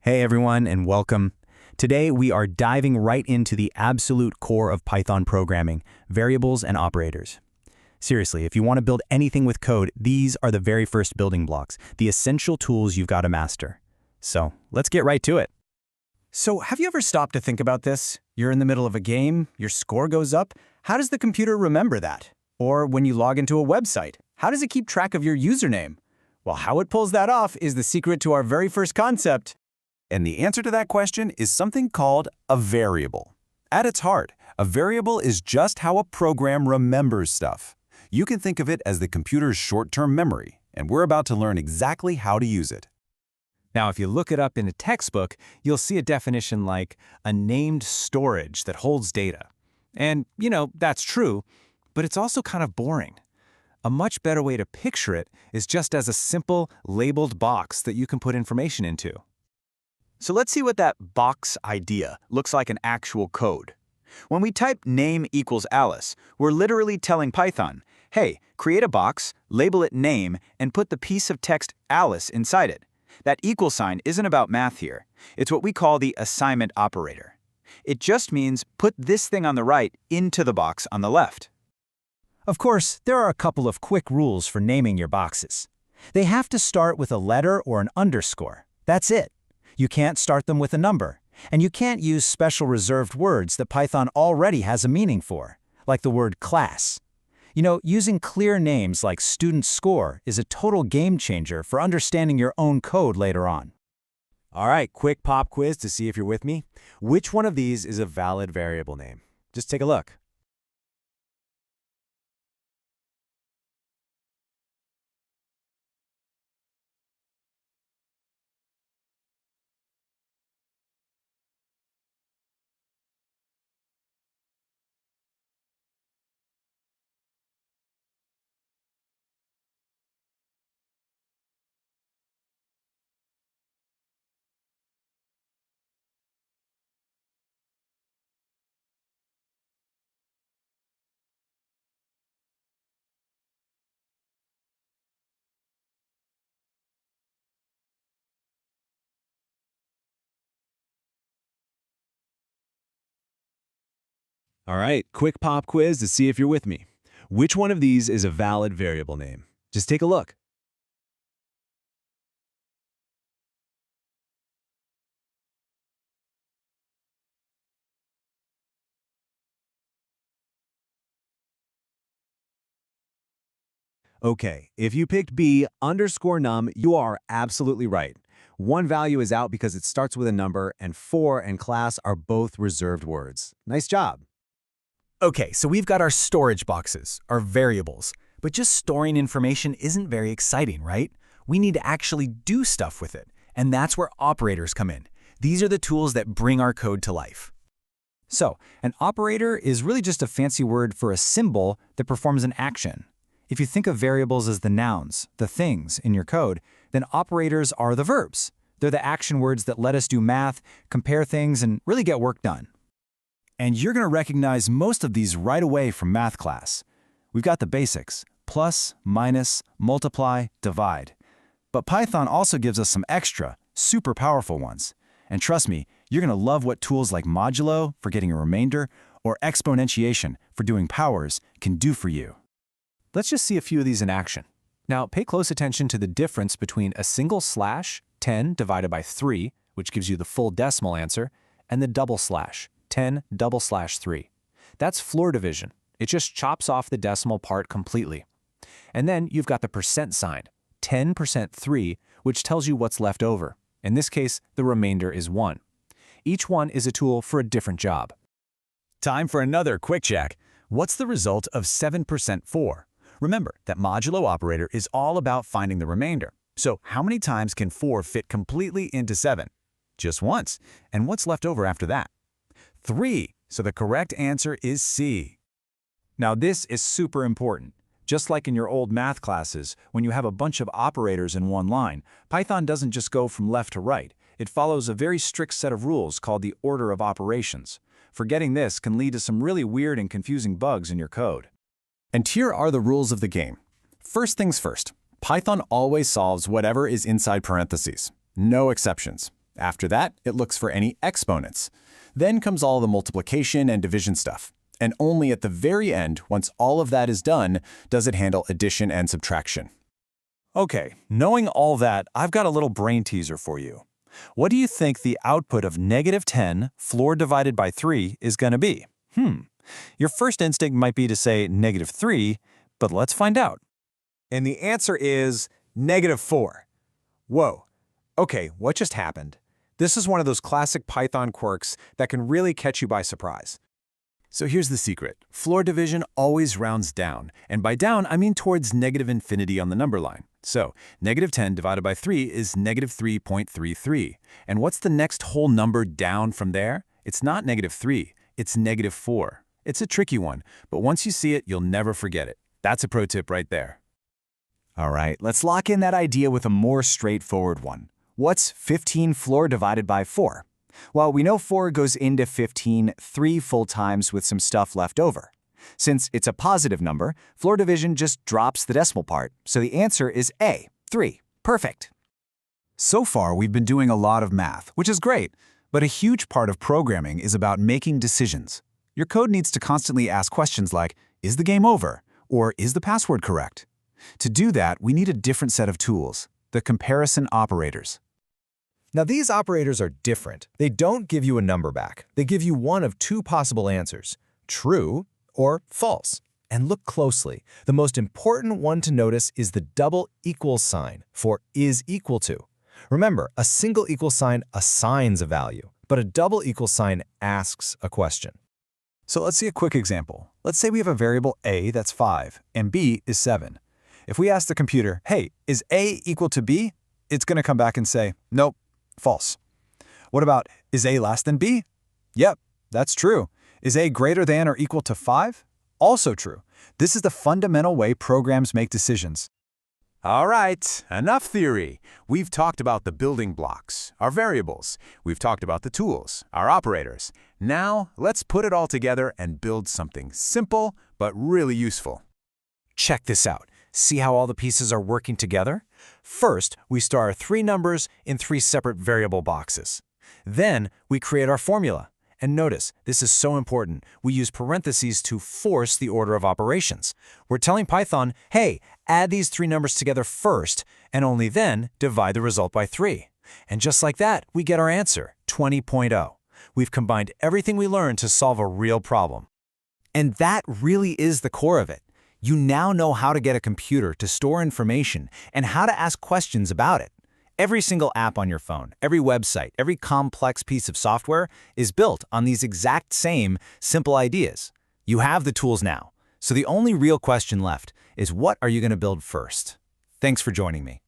Hey everyone, and welcome. Today we are diving right into the absolute core of Python programming, variables and operators. Seriously, if you want to build anything with code, these are the very first building blocks, the essential tools you've got to master. So let's get right to it. So have you ever stopped to think about this? You're in the middle of a game, your score goes up. How does the computer remember that? Or when you log into a website, how does it keep track of your username? Well, how it pulls that off is the secret to our very first concept. And the answer to that question is something called a variable. At its heart, a variable is just how a program remembers stuff. You can think of it as the computer's short-term memory, and we're about to learn exactly how to use it. Now, if you look it up in a textbook, you'll see a definition like a named storage that holds data. And, that's true, but it's also kind of boring. A much better way to picture it is just as a simple, labeled box that you can put information into. So let's see what that box idea looks like in actual code. When we type name equals Alice, we're literally telling Python, hey, create a box, label it name, and put the piece of text Alice inside it. That equal sign isn't about math here. It's what we call the assignment operator. It just means put this thing on the right into the box on the left. Of course, there are a couple of quick rules for naming your boxes. They have to start with a letter or an underscore. That's it. You can't start them with a number, and you can't use special reserved words that Python already has a meaning for, like the word class. Using clear names like student score is a total game changer for understanding your own code later on. All right, quick pop quiz to see if you're with me. Which one of these is a valid variable name? Just take a look. All right, quick pop quiz to see if you're with me. Which one of these is a valid variable name? Just take a look. Okay, if you picked B underscore num, you are absolutely right. One value is out because it starts with a number, and for and class are both reserved words. Nice job. Okay, so we've got our storage boxes, our variables. But just storing information isn't very exciting, right? We need to actually do stuff with it, and that's where operators come in. These are the tools that bring our code to life. So, an operator is really just a fancy word for a symbol that performs an action. If you think of variables as the nouns, the things in your code, then operators are the verbs. They're the action words that let us do math, compare things, and really get work done. And you're going to recognize most of these right away from math class. We've got the basics: plus, minus, multiply, divide. But Python also gives us some extra, super powerful ones. And trust me, you're going to love what tools like modulo for getting a remainder or exponentiation for doing powers can do for you. Let's just see a few of these in action. Now, pay close attention to the difference between a single slash, 10 divided by 3, which gives you the full decimal answer, and the double slash, 10 double slash 3. That's floor division. It just chops off the decimal part completely. And then you've got the percent sign, 10% 3, which tells you what's left over. In this case, the remainder is 1. Each one is a tool for a different job. Time for another quick check. What's the result of 7% 4? Remember that modulo operator is all about finding the remainder. So how many times can 4 fit completely into 7? Just once. And what's left over after that? 3. So the correct answer is C. Now this is super important. Just like in your old math classes, when you have a bunch of operators in one line, Python doesn't just go from left to right. It follows a very strict set of rules called the order of operations. Forgetting this can lead to some really weird and confusing bugs in your code. And here are the rules of the game. First things first, Python always solves whatever is inside parentheses. No exceptions. After that, it looks for any exponents. Then comes all the multiplication and division stuff. And only at the very end, once all of that is done, does it handle addition and subtraction. Okay, knowing all that, I've got a little brain teaser for you. What do you think the output of -10 floor divided by 3 is going to be? Your first instinct might be to say -3, but let's find out. And the answer is -4. Whoa. Okay, what just happened? This is one of those classic Python quirks that can really catch you by surprise. So here's the secret. Floor division always rounds down, and by down, I mean towards -infinity on the number line. So -10 divided by 3 is -3.33. And what's the next whole number down from there? It's not -3, it's -4. It's a tricky one, but once you see it, you'll never forget it. That's a pro tip right there. All right, let's lock in that idea with a more straightforward one. What's 15 floor divided by 4? Well, we know 4 goes into 15 3 full times with some stuff left over. Since it's a positive number, floor division just drops the decimal part, so the answer is A, 3. Perfect. So far, we've been doing a lot of math, which is great, but a huge part of programming is about making decisions. Your code needs to constantly ask questions like, is the game over? Or is the password correct? To do that, we need a different set of tools, the comparison operators. Now, these operators are different. They don't give you a number back. They give you one of two possible answers, true or false. And look closely. The most important one to notice is the double equal sign for is equal to. Remember, a single equal sign assigns a value, but a double equal sign asks a question. So let's see a quick example. Let's say we have a variable a that's 5 and b is 7. If we ask the computer, hey, is a equal to b? It's going to come back and say, nope, false. What about, is a less than b? Yep, that's true. Is a greater than or equal to 5? Also true. This is the fundamental way programs make decisions. All right, enough theory. We've talked about the building blocks, our variables. We've talked about the tools, our operators. Now, let's put it all together and build something simple but really useful. Check this out. See how all the pieces are working together? First, we store our 3 numbers in 3 separate variable boxes. Then, we create our formula. And notice, this is so important. We use parentheses to force the order of operations. We're telling Python, hey, add these 3 numbers together first, and only then divide the result by 3. And just like that, we get our answer, 20.0. We've combined everything we learned to solve a real problem. And that really is the core of it. You now know how to get a computer to store information and how to ask questions about it. Every single app on your phone, every website, every complex piece of software is built on these exact same simple ideas. You have the tools now, so the only real question left is what are you going to build first? Thanks for joining me.